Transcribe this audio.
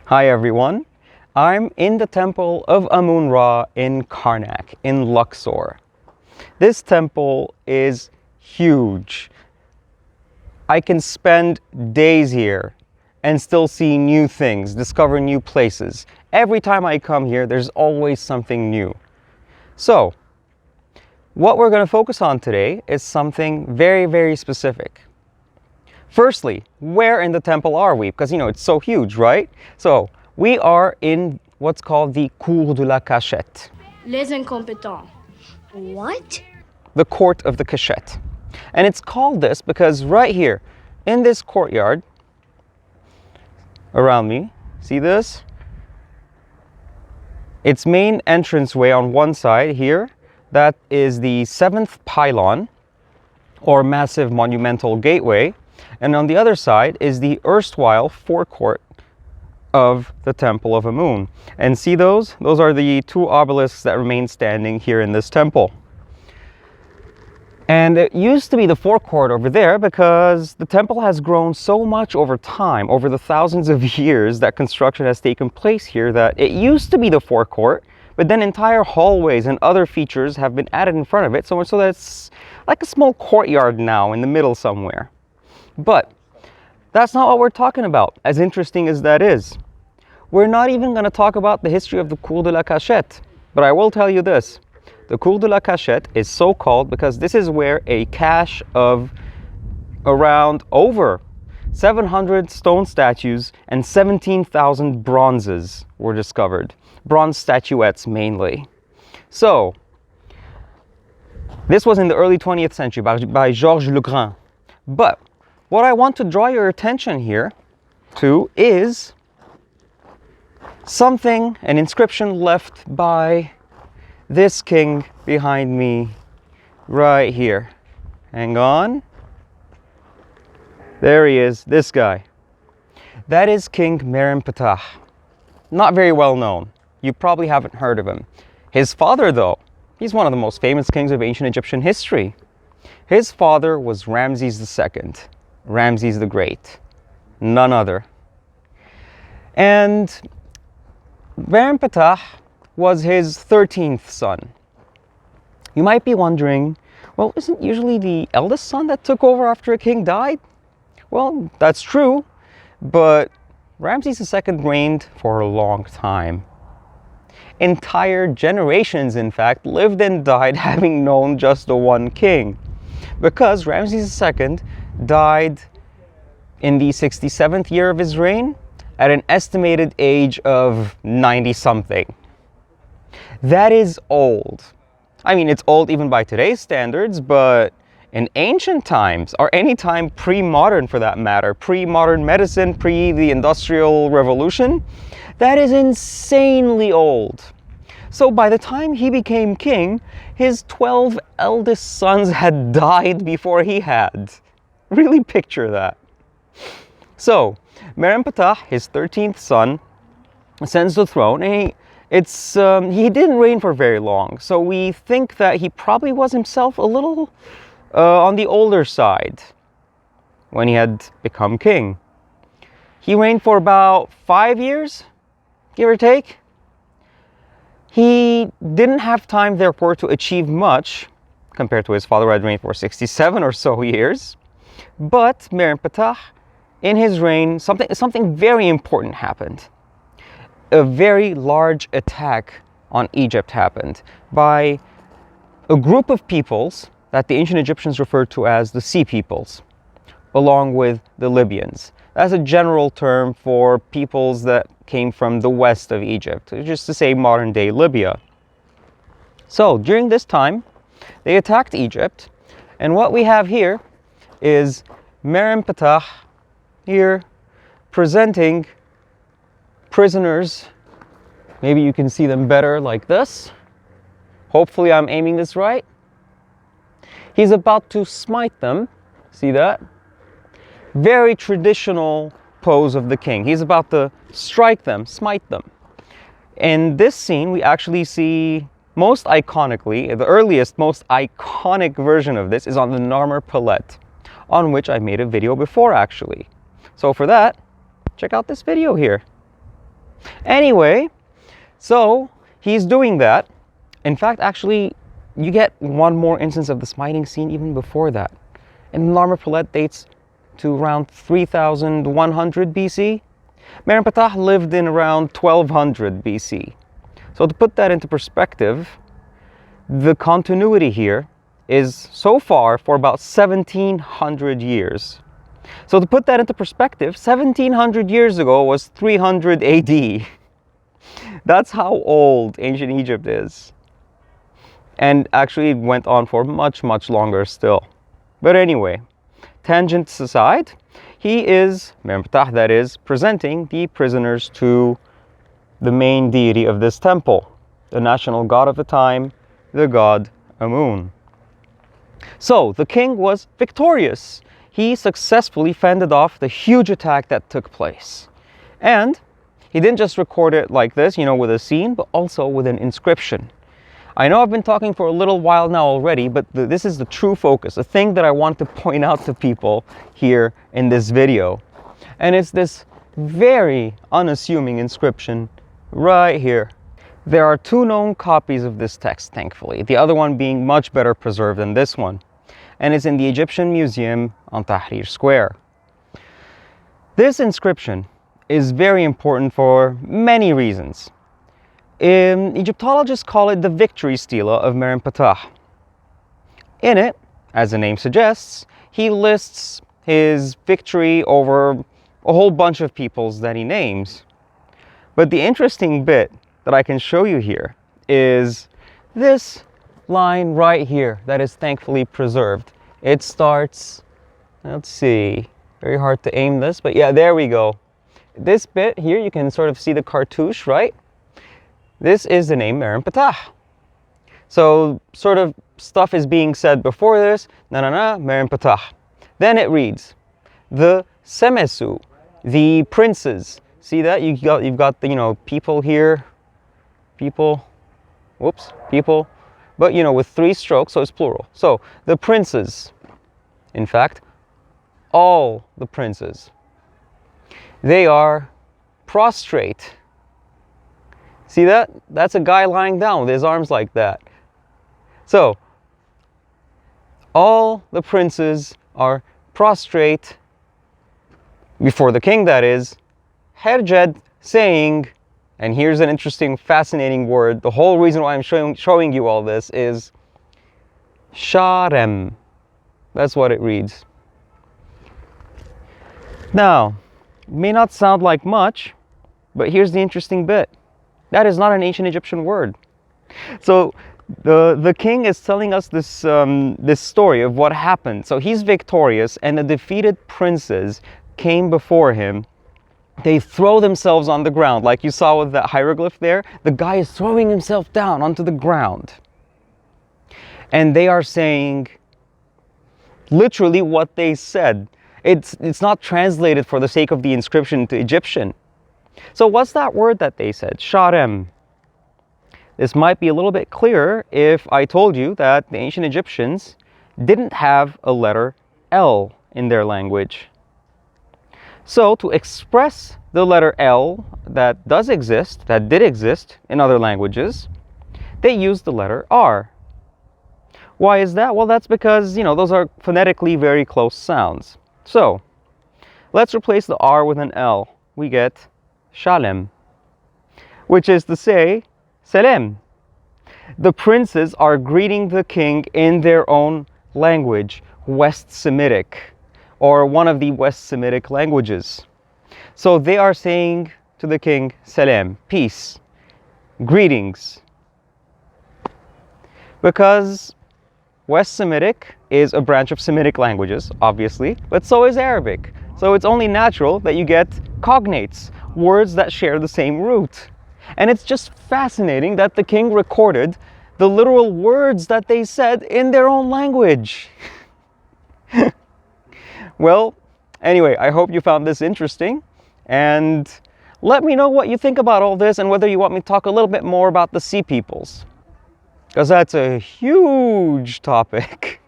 Hi everyone, I'm in the Temple of Amun Ra in Karnak, in Luxor. This temple is huge. I can spend days here and still see new things, discover new places. Every time I come here, there's always something new. So, what we're going to focus on today is something very specific. Firstly, where in the temple are we? Because, it's so huge, right? So, we are in what's called the Cour de la Cachette. Les incompétents. What? The Court of the Cachette. And it's called this because right here, in this courtyard, around me, see this? Its main entranceway on one side here, that is the 7th pylon, or massive monumental gateway. And on the other side is the erstwhile forecourt of the Temple of Amun. And see those? Those are the two obelisks that remain standing here in this temple. And it used to be the forecourt over there because the temple has grown so much over time, over the thousands of years that construction has taken place here, that it used to be the forecourt, but then entire hallways and other features have been added in front of it, so much so that it's like a small courtyard now in the middle somewhere. But that's not what we're talking about, as interesting as that is. We're not even going to talk about the history of the Cour de la Cachette, but I will tell you this. The Cour de la Cachette is so called because this is where a cache of around over 700 stone statues and 17,000 bronzes were discovered. Bronze statuettes mainly. So, this was in the early 20th century by Georges Legrain. But what I want to draw your attention here to is something, an inscription left by this king behind me right here. Hang on. There he is, this guy. That is King Merenptah. Not very well known. You probably haven't heard of him. His father, though, he's one of the most famous kings of ancient Egyptian history. His father was Ramses II. Ramses the Great, none other. And Merenptah was his 13th son. You might be wondering, well, isn't usually the eldest son that took over after a king died? Well, that's true, but Ramses II reigned for a long time. Entire generations, in fact, lived and died having known just the one king. Because Ramses II died in the 67th year of his reign at an estimated age of 90-something. That is old. I mean, it's old even by today's standards, but in ancient times, or any time pre-modern for that matter, pre-modern medicine, pre the Industrial Revolution, that is insanely old. So by the time he became king, his 12 eldest sons had died before he had. Really picture that. So, Merenptah, his 13th son, ascends the throne, and he didn't reign for very long. So we think that he probably was himself a little on the older side when he had become king. He reigned for about 5 years, give or take. He didn't have time, therefore, to achieve much compared to his father, who had reigned for 67 or so years. But Merenptah, in his reign, something very important happened. A very large attack on Egypt happened by a group of peoples that the ancient Egyptians referred to as the Sea Peoples, along with the Libyans. That's a general term for peoples that came from the west of Egypt, just to say modern-day Libya. So, during this time, they attacked Egypt, and what we have here is Merenptah here presenting prisoners. Maybe you can see them better like this. Hopefully I'm aiming this right. He's about to smite them. See that? Very traditional pose of the king. He's about to strike them, smite them. In this scene, we actually see, most iconically, the earliest, most iconic version of this is on the Narmer Palette, on which I made a video before, actually. So for that, check out this video here. Anyway, so he's doing that. In fact, actually, you get one more instance of the smiting scene even before that. And Narmer Palette dates to around 3100 BC. Merenptah lived in around 1200 BC. So to put that into perspective, the continuity here is so far for about 1700 years. So to put that into perspective, 1700 years ago was 300 AD. That's how old ancient Egypt is. And actually it went on for much, much longer still. But anyway, tangents aside, he is, Merenptah that is, presenting the prisoners to the main deity of this temple, the national god of the time, the god Amun. So the king was victorious. He successfully fended off the huge attack that took place. And he didn't just record it like this, with a scene, but also with an inscription. I know I've been talking for a little while now already, but this is the true focus, a thing that I want to point out to people here in this video. And it's this very unassuming inscription right here. There are 2 known copies of this text, thankfully, the other one being much better preserved than this one. And it's in the Egyptian Museum on Tahrir Square. This inscription is very important for many reasons. Egyptologists call it the victory stela of Merenptah. In it, as the name suggests, he lists his victory over a whole bunch of peoples that he names. But the interesting bit that I can show you here is this line right here that is thankfully preserved. It starts, let's see, very hard to aim this, but yeah, there we go. This bit here, you can sort of see the cartouche, right? This is the name Merenptah. So sort of stuff is being said before this, Merenptah. Then it reads, the Semesu, the princes. See that? You've got the, people here, people, but with 3 strokes, so it's plural. So the princes, in fact, all the princes, they are prostrate. See that? That's a guy lying down with his arms like that. So all the princes are prostrate before the king, that is, Herjed, saying, and here's an interesting, fascinating word. The whole reason why I'm showing you all this is Sharem. That's what it reads. Now, it may not sound like much, but here's the interesting bit. That is not an ancient Egyptian word. So the king is telling us this, this story of what happened. So he's victorious, and the defeated princes came before him. They throw themselves on the ground, like you saw with that hieroglyph there. The guy is throwing himself down onto the ground. And they are saying literally what they said. It's not translated for the sake of the inscription to Egyptian. So what's that word that they said? Sharem. This might be a little bit clearer if I told you that the ancient Egyptians didn't have a letter L in their language. So to express the letter L that did exist in other languages, they used the letter R. Why is that? Well, that's because, those are phonetically very close sounds. So let's replace the R with an L. We get Shalem, which is to say, Selem. The princes are greeting the king in their own language, West Semitic, or one of the West Semitic languages. So they are saying to the king, Selem, peace, greetings. Because West Semitic is a branch of Semitic languages, obviously, but so is Arabic. So it's only natural that you get cognates, words that share the same root. And it's just fascinating that the king recorded the literal words that they said in their own language. Well, anyway, I hope you found this interesting, and let me know what you think about all this and whether you want me to talk a little bit more about the Sea Peoples, because that's a huge topic.